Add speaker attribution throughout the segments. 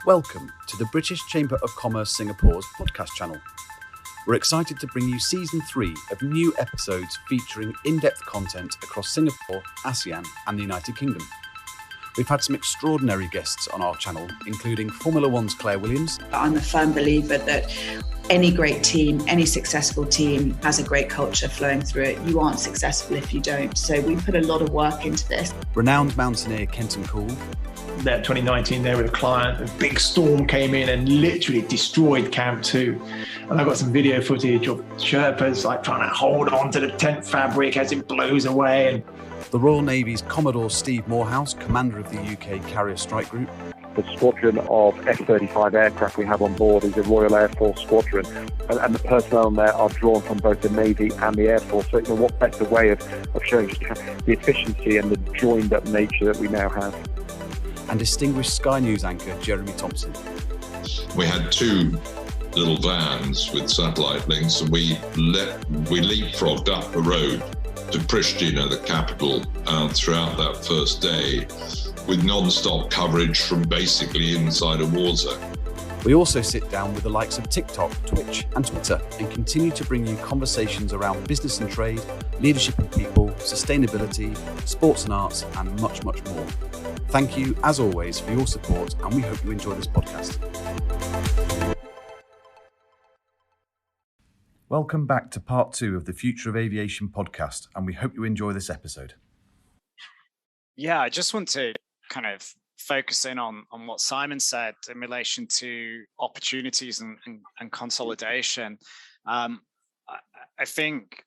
Speaker 1: Welcome to the British Chamber of Commerce Singapore's podcast channel. We're excited to bring you Season 3 of new episodes featuring in-depth content across Singapore, ASEAN and the United Kingdom. We've had some extraordinary guests on our channel, including Formula One's Claire Williams.
Speaker 2: I'm a firm believer that any great team, any successful team has a great culture flowing through it. You aren't successful if you don't. So we put a lot of work into this.
Speaker 1: Renowned mountaineer Kenton Cool.
Speaker 3: There, 2019, there with a client, a big storm came in and literally destroyed Camp 2. And I've got some video footage of Sherpas like trying to hold on to the tent fabric as it blows away. And
Speaker 1: the Royal Navy's Commodore Steve Morehouse, commander of the UK Carrier Strike Group.
Speaker 4: The squadron of F-35 aircraft we have on board is a Royal Air Force squadron, and the personnel in there are drawn from both the Navy and the Air Force. So, what better way of showing just the efficiency and the joined-up nature that we now have.
Speaker 1: And distinguished Sky News anchor Jeremy Thompson.
Speaker 5: We had two little vans with satellite links, and we leapfrogged up the road to Pristina, the capital, throughout that first day, with non-stop coverage from basically inside a war zone.
Speaker 1: We also sit down with the likes of TikTok, Twitch and Twitter and continue to bring you conversations around business and trade, leadership and people, sustainability, sports and arts and much, much more. Thank you, as always, for your support and we hope you enjoy this podcast. Welcome back to part 2 of the Future of Aviation podcast and we hope you enjoy this episode.
Speaker 6: Yeah, I just want to kind of focus in on what Simon said in relation to opportunities and consolidation. I think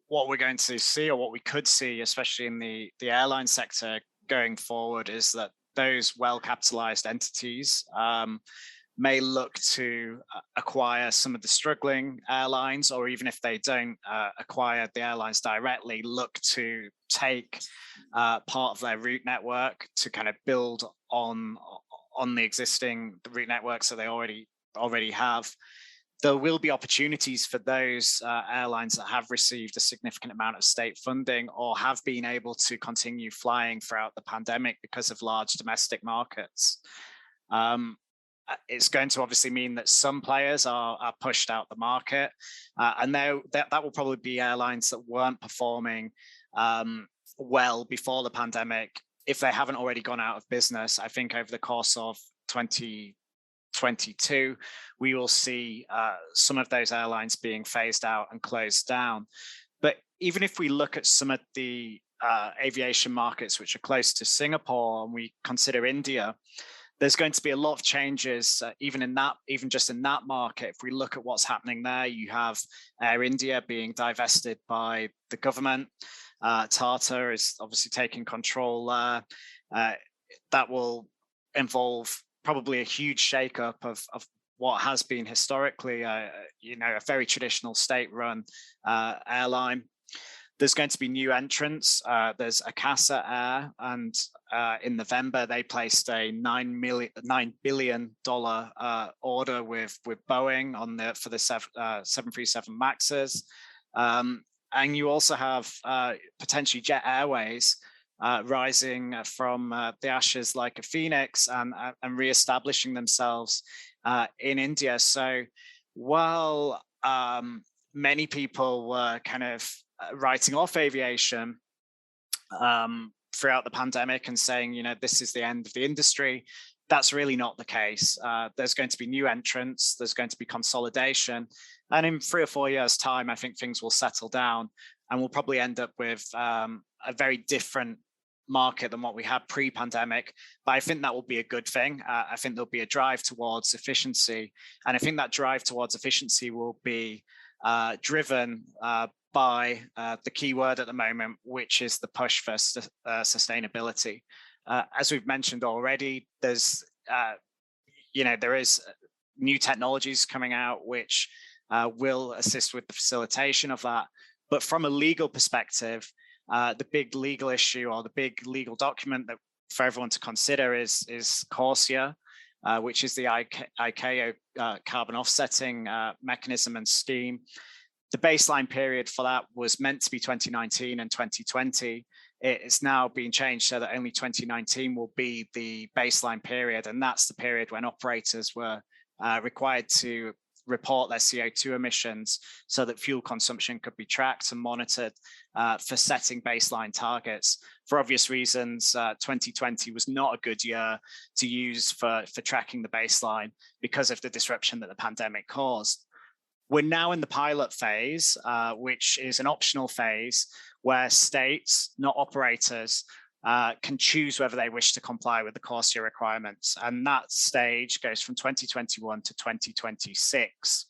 Speaker 6: what we're going to see, or what we could see, especially in the airline sector going forward, is that those well-capitalized entities may look to acquire some of the struggling airlines, or even if they don't acquire the airlines directly, look to take part of their route network to kind of build on the existing route networks that they already have. There will be opportunities for those airlines that have received a significant amount of state funding or have been able to continue flying throughout the pandemic because of large domestic markets. It's going to obviously mean that some players are pushed out the market, and that will probably be airlines that weren't performing well before the pandemic. If they haven't already gone out of business, I think over the course of 2022, we will see some of those airlines being phased out and closed down. But even if we look at some of the aviation markets which are close to Singapore, and we consider India, there's going to be a lot of changes, even just in that market. If we look at what's happening there, you have Air India being divested by the government. Tata is obviously taking control there. That will involve probably a huge shakeup of what has been historically, a very traditional state-run airline. There's going to be new entrants. There's Akasa Air, and in November they placed a $9 billion order with Boeing for the 737 Maxes, and you also have potentially Jet Airways rising from the ashes like a phoenix and re-establishing themselves in India. So while many people were kind of writing off aviation throughout the pandemic and saying, this is the end of the industry, that's really not the case. There's going to be new entrants, there's going to be consolidation, and in 3 or 4 years' time, I think things will settle down and we'll probably end up with a very different market than what we had pre-pandemic. But I think that will be a good thing. I think there'll be a drive towards efficiency, and I think that drive towards efficiency will be driven by the key word at the moment, which is the push for sustainability. As we've mentioned already, there is new technologies coming out which will assist with the facilitation of that. But from a legal perspective, the big legal issue or the big legal document that for everyone to consider is CORSIA, which is the ICAO carbon offsetting mechanism and scheme. The baseline period for that was meant to be 2019 and 2020. it's now been changed so that only 2019 will be the baseline period. And that's the period when operators were required to report their CO2 emissions so that fuel consumption could be tracked and monitored for setting baseline targets. For obvious reasons, 2020 was not a good year to use for tracking the baseline because of the disruption that the pandemic caused. We're now in the pilot phase, which is an optional phase where states, not operators, can choose whether they wish to comply with the CORSIA requirements. And that stage goes from 2021 to 2026.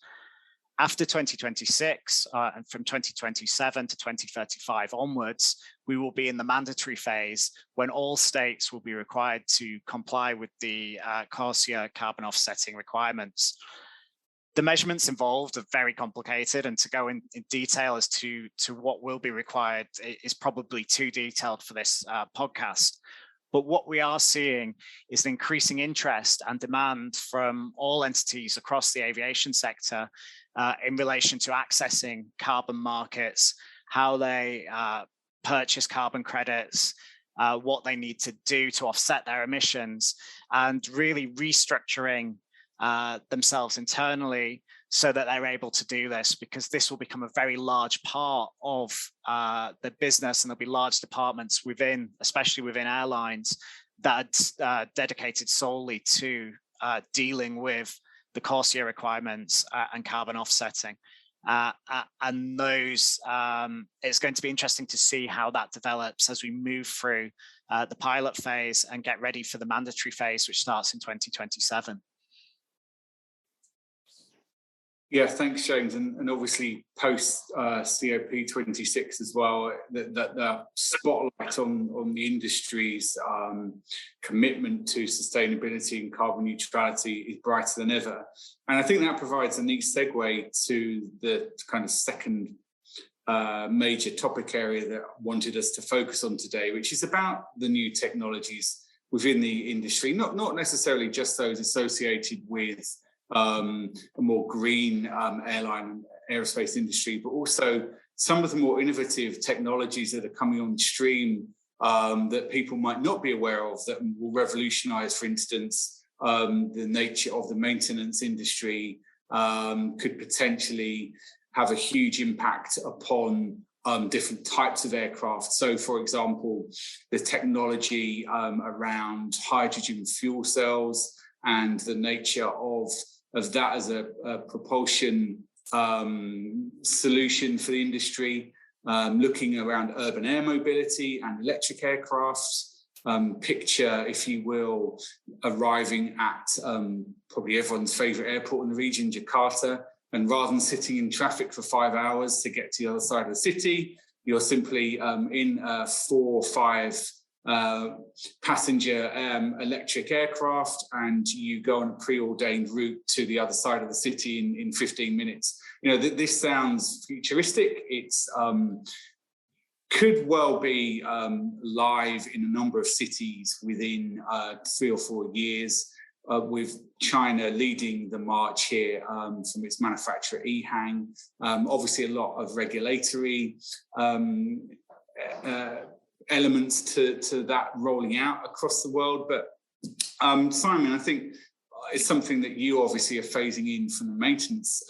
Speaker 6: After 2026, and from 2027 to 2035 onwards, we will be in the mandatory phase when all states will be required to comply with the CORSIA carbon offsetting requirements. The measurements involved are very complicated, and to go in detail as to what will be required is probably too detailed for this podcast. But what we are seeing is an increasing interest and demand from all entities across the aviation sector in relation to accessing carbon markets, how they purchase carbon credits, what they need to do to offset their emissions, and really restructuring themselves internally so that they're able to do this, because this will become a very large part of the business, and there'll be large departments within, especially within airlines, that are dedicated solely to dealing with the CORSIA requirements and carbon offsetting. And those, it's going to be interesting to see how that develops as we move through the pilot phase and get ready for the mandatory phase, which starts in 2027.
Speaker 7: Yeah, thanks, James. And obviously post COP26 as well, the spotlight on the industry's commitment to sustainability and carbon neutrality is brighter than ever. And I think that provides a neat segue to the kind of second major topic area that I wanted us to focus on today, which is about the new technologies within the industry, not necessarily just those associated with a more green airline and aerospace industry, but also some of the more innovative technologies that are coming on stream that people might not be aware of, that will revolutionize, for instance, the nature of the maintenance industry, could potentially have a huge impact upon different types of aircraft. So, for example, the technology around hydrogen fuel cells and the nature of that as a propulsion solution for the industry, looking around urban air mobility and electric aircraft. Picture, if you will, arriving at probably everyone's favorite airport in the region, Jakarta, and rather than sitting in traffic for 5 hours to get to the other side of the city, you're simply in a 4 or 5 passenger electric aircraft, and you go on a preordained route to the other side of the city in 15 minutes. You know, this sounds futuristic. It's could well be live in a number of cities within 3 or 4 years, with China leading the march here from its manufacturer EHang. Obviously, a lot of regulatory elements to that rolling out across the world. But Simon, I think it's something that you obviously are phasing in from the maintenance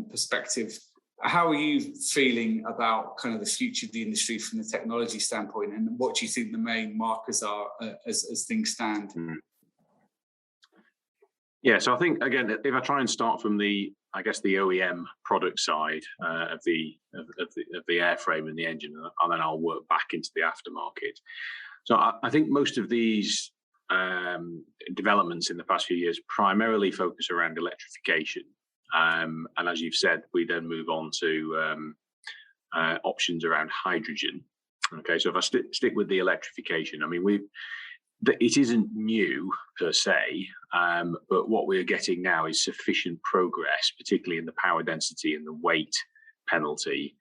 Speaker 7: perspective. How are you feeling about kind of the future of the industry from the technology standpoint, and what do you think the main markers are as things stand?
Speaker 8: Yeah, so I think, again, if I try and start from the OEM product side of the airframe and the engine, and then I'll work back into the aftermarket. So I think most of these developments in the past few years primarily focus around electrification. And as you've said, we then move on to options around hydrogen. Okay, so if I stick with the electrification, I mean, it isn't new per se, but what we're getting now is sufficient progress, particularly in the power density and the weight penalty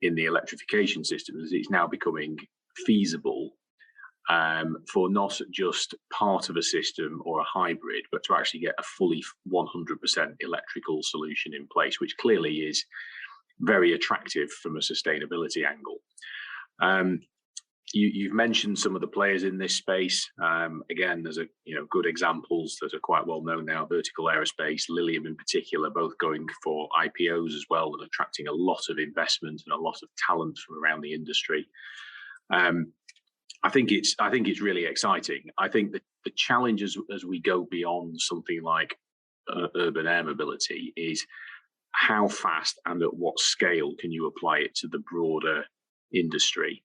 Speaker 8: in the electrification system, as it's now becoming feasible for not just part of a system or a hybrid, but to actually get a fully 100% electrical solution in place, which clearly is very attractive from a sustainability angle. You've mentioned some of the players in this space. Again, there's good examples that are quite well known now. Vertical Aerospace, Lilium in particular, both going for IPOs as well, and attracting a lot of investment and a lot of talent from around the industry. I think it's really exciting. I think that the challenge as we go beyond something like urban air mobility is how fast and at what scale can you apply it to the broader industry.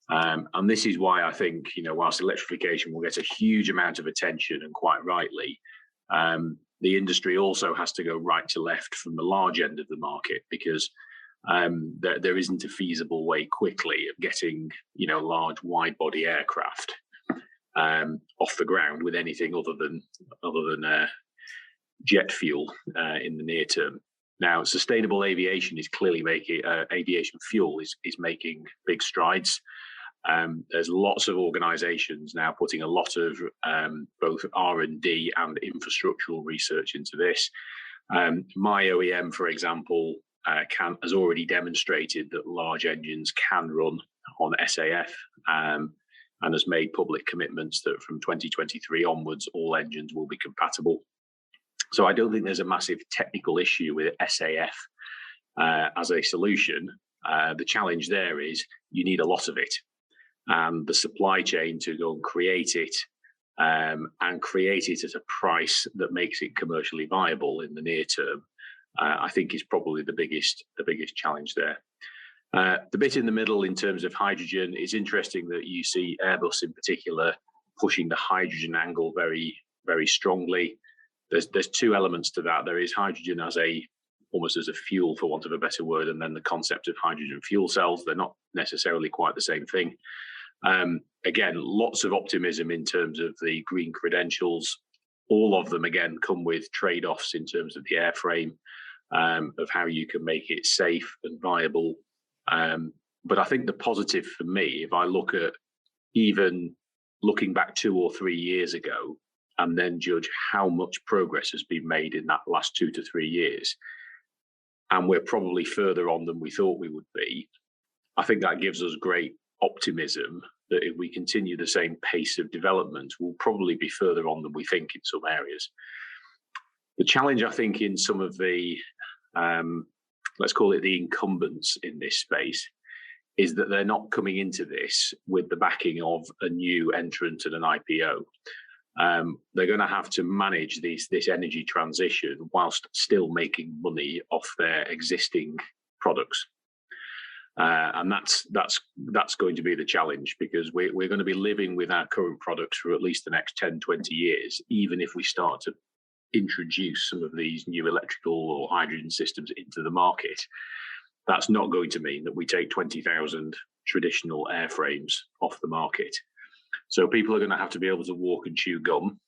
Speaker 8: And this is why I think, whilst electrification will get a huge amount of attention, and quite rightly, the industry also has to go right to left from the large end of the market, because there isn't a feasible way quickly of getting, large wide body aircraft off the ground with anything other than jet fuel in the near term. Now, sustainable aviation is clearly making aviation fuel is making big strides. There's lots of organisations now putting a lot of both R&D and infrastructural research into this. My OEM, for example, has already demonstrated that large engines can run on SAF, and has made public commitments that from 2023 onwards, all engines will be compatible. So I don't think there's a massive technical issue with SAF as a solution. The challenge there is you need a lot of it. And the supply chain to go and create it and create it at a price that makes it commercially viable in the near term, I think is probably the biggest challenge there. The bit in the middle in terms of hydrogen is interesting that you see Airbus in particular pushing the hydrogen angle very, very strongly. There's two elements to that. There is hydrogen almost as a fuel, for want of a better word, and then the concept of hydrogen fuel cells. They're not necessarily quite the same thing. Again, lots of optimism in terms of the green credentials. All of them, again, come with trade-offs in terms of the airframe, of how you can make it safe and viable. But I think the positive for me, if I look at even looking back 2 or 3 years ago, and then judge how much progress has been made in that last 2 to 3 years, and we're probably further on than we thought we would be, I think that gives us great optimism that if we continue the same pace of development, we'll probably be further on than we think in some areas. The challenge, I think, in some of the, let's call it the incumbents in this space, is that they're not coming into this with the backing of a new entrant and an IPO. They're going to have to manage this energy transition whilst still making money off their existing products. And that's going to be the challenge, because we're going to be living with our current products for at least the next 10, 20 years, even if we start to introduce some of these new electrical or hydrogen systems into the market. That's not going to mean that we take 20,000 traditional airframes off the market. So people are going to have to be able to walk and chew gum,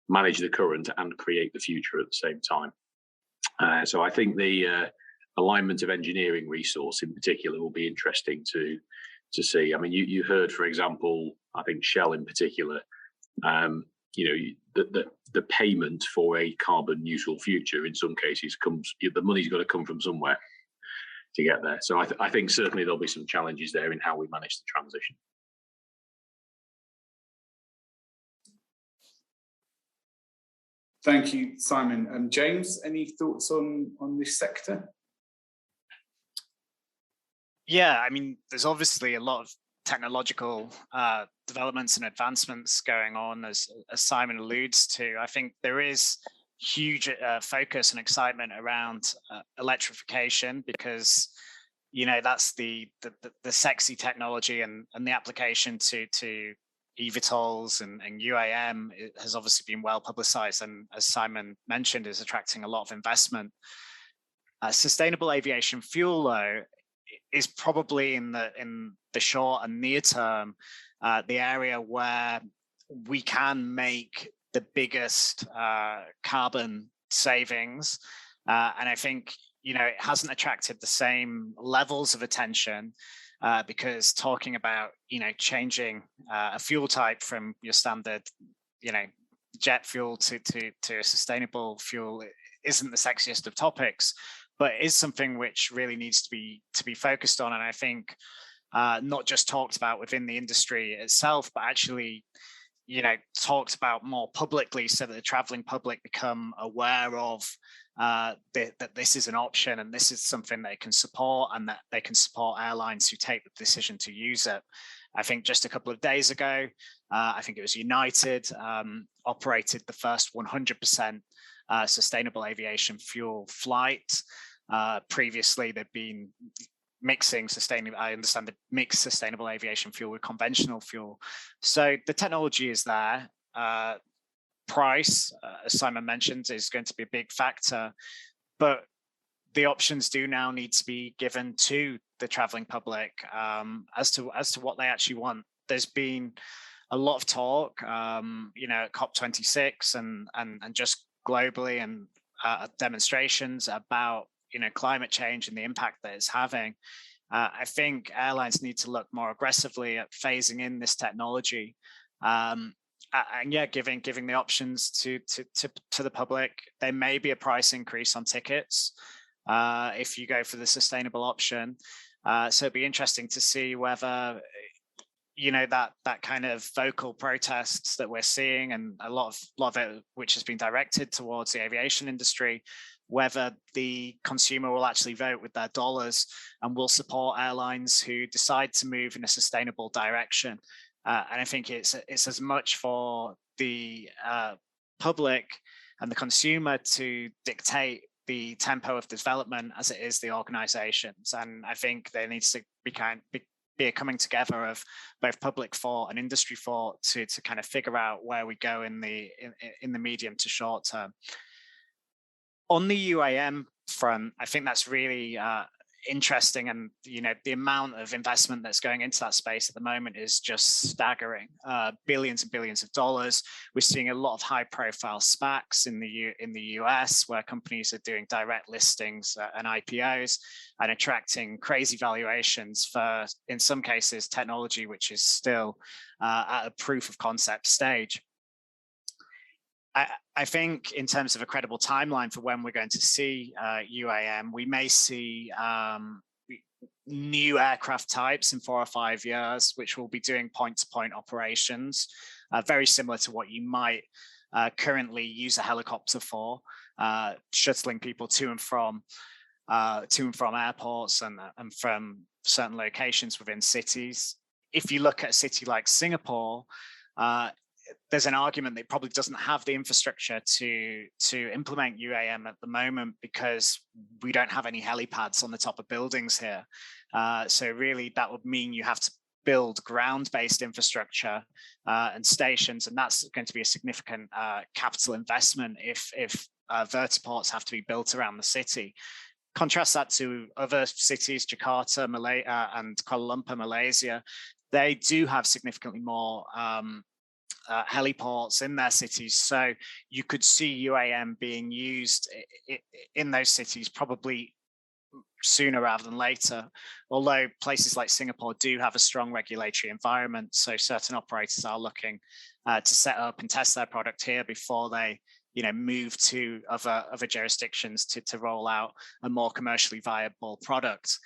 Speaker 8: manage the current, and create the future at the same time. So I think the alignment of engineering resource in particular will be interesting to see. I mean, you heard, for example, I think Shell in particular, the payment for a carbon neutral future in some cases the money's got to come from somewhere to get there. So I think certainly there'll be some challenges there in how we manage the transition.
Speaker 7: Thank you, Simon. James, any thoughts on this sector?
Speaker 6: Yeah, I mean, there's obviously a lot of technological developments and advancements going on, as Simon alludes to. I think there is huge focus and excitement around electrification, because that's the sexy technology, and the application to eVTOLs and UAM has obviously been well publicized, and as Simon mentioned, is attracting a lot of investment. Sustainable aviation fuel, though, is probably in the short and near term the area where we can make the biggest carbon savings, and I think it hasn't attracted the same levels of attention, because talking about changing a fuel type from your standard jet fuel to a sustainable fuel isn't the sexiest of topics, but is something which really needs to be focused on. And I think not just talked about within the industry itself, but actually, talked about more publicly, so that the traveling public become aware of that this is an option and this is something they can support, and that they can support airlines who take the decision to use it. I think just a couple of days ago, I think it was United operated the first 100% sustainable aviation fuel flight. Previously, they'd been mixing sustainable aviation fuel with conventional fuel. So the technology is there. Price, as Simon mentioned, is going to be a big factor, but the options do now need to be given to the traveling public as to what they actually want. There's been a lot of talk, at COP26 and just globally, and demonstrations about climate change and the impact that it's having. I think airlines need to look more aggressively at phasing in this technology, and giving the options to the public. There may be a price increase on tickets if you go for the sustainable option. So it'd be interesting to see whether that kind of vocal protests that we're seeing, and a lot of it which has been directed towards the aviation industry, whether the consumer will actually vote with their dollars and will support airlines who decide to move in a sustainable direction. And I think it's as much for the public and the consumer to dictate the tempo of development as it is the organizations. And I think there needs to be a coming together of both public thought and industry thought to kind of figure out where we go in the medium to short term. On the UAM front, I think that's really interesting, and the amount of investment that's going into that space at the moment is just staggering. Billions and billions of dollars. We're seeing a lot of high-profile SPACs in the US, where companies are doing direct listings and IPOs and attracting crazy valuations for, in some cases, technology which is still at a proof of concept stage. I think in terms of a credible timeline for when we're going to see UAM, we may see new aircraft types in 4 or 5 years, which will be doing point-to-point operations, very similar to what you might currently use a helicopter for, shuttling people to and from airports and from certain locations within cities. If you look at a city like Singapore, there's an argument that it probably doesn't have the infrastructure to implement UAM at the moment, because we don't have any helipads on the top of buildings here. So really, that would mean you have to build ground-based infrastructure and stations, and that's going to be a significant capital investment if vertiports have to be built around the city. Contrast that to other cities, Jakarta, and Kuala Lumpur, Malaysia. They do have significantly more heliports in their cities, so you could see UAM being used in those cities probably sooner rather than later, although places like Singapore do have a strong regulatory environment, so certain operators are looking to set up and test their product here before they move to other jurisdictions to roll out a more commercially viable product.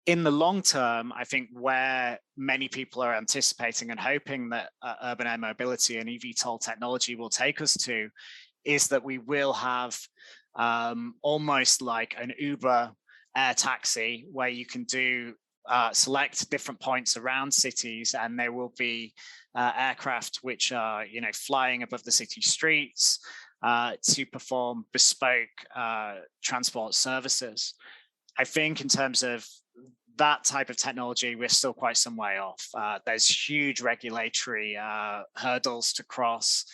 Speaker 6: In the long term, I think where many people are anticipating and hoping that urban air mobility and eVTOL technology will take us to is that we will have almost like an Uber air taxi, where you can select different points around cities, and there will be aircraft which are flying above the city streets to perform bespoke transport services. I think in terms of that type of technology, we're still quite some way off. There's huge regulatory hurdles to cross.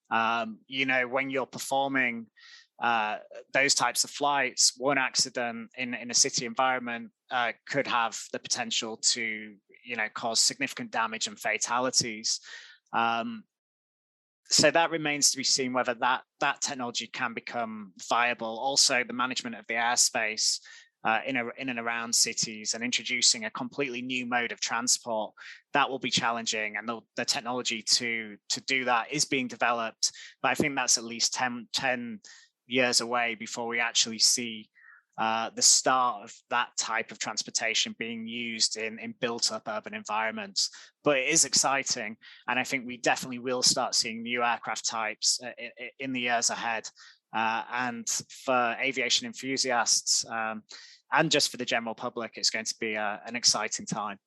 Speaker 6: When you're performing those types of flights, one accident in a city environment could have the potential to cause significant damage and fatalities. So that remains to be seen whether that technology can become viable. Also, the management of the airspace in and around cities and introducing a completely new mode of transport, that will be challenging, and the technology to do that is being developed, but I think that's at least 10 years away before we actually see the start of that type of transportation being used in built-up urban environments. But it is exciting, and I think we definitely will start seeing new aircraft types in the years ahead. And for aviation enthusiasts, and just for the general public, it's going to be an exciting time.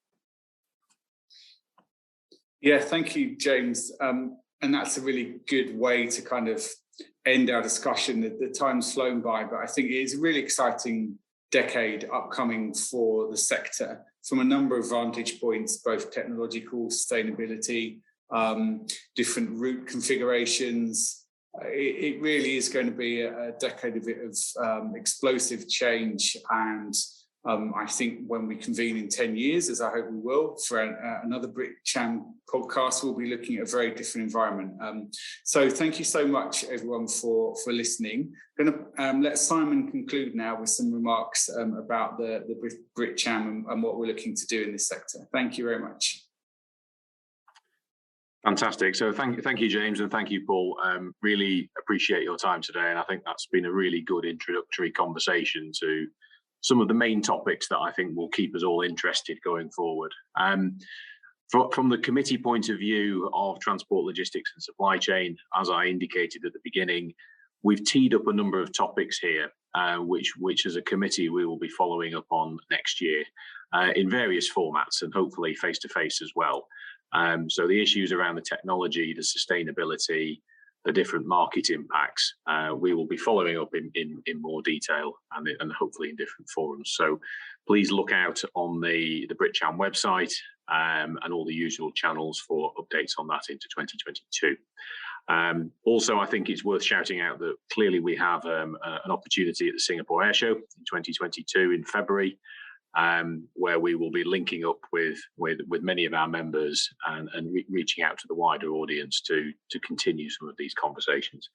Speaker 7: Yeah, thank you, James. And that's a really good way to kind of end our discussion. The time's flown by, but I think it is a really exciting decade upcoming for the sector from a number of vantage points, both technological, sustainability, different route configurations. It really is going to be a decade of explosive change, and I think when we convene in 10 years, as I hope we will, for another BritCham podcast, we'll be looking at a very different environment. So thank you so much, everyone, for listening. I'm going to let Simon conclude now with some remarks about the BritCham and what we're looking to do in this sector. Thank you very much.
Speaker 8: Fantastic. So thank you, James, and thank you, Paul. Really appreciate your time today, and I think that's been a really good introductory conversation to some of the main topics that I think will keep us all interested going forward. From the committee point of view of transport, logistics and supply chain, as I indicated at the beginning, we've teed up a number of topics here, which as a committee we will be following up on next year in various formats and hopefully face-to-face as well. So the issues around the technology, the sustainability, the different market impacts, we will be following up in more detail and hopefully in different forums. So please look out on the BritCham website and all the usual channels for updates on that into 2022. Also, I think it's worth shouting out that clearly we have an opportunity at the Singapore Air Show in 2022 in February, where we will be linking up with many of our members and reaching out to the wider audience to continue some of these conversations.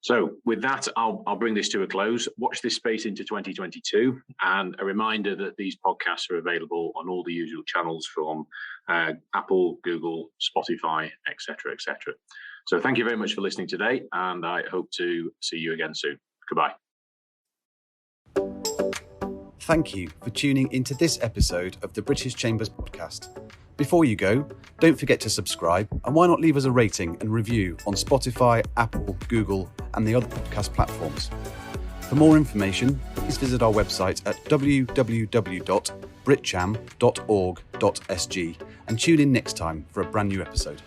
Speaker 8: So with that, I'll bring this to a close. Watch this space into 2022, and a reminder that these podcasts are available on all the usual channels from Apple, Google, Spotify, etc., etc. So thank you very much for listening today, and I hope to see you again soon. Goodbye.
Speaker 1: Thank you for tuning into this episode of the British Chambers podcast. Before you go, don't forget to subscribe, and why not leave us a rating and review on Spotify, Apple, Google, and the other podcast platforms. For more information, please visit our website at www.britcham.org.sg and tune in next time for a brand new episode.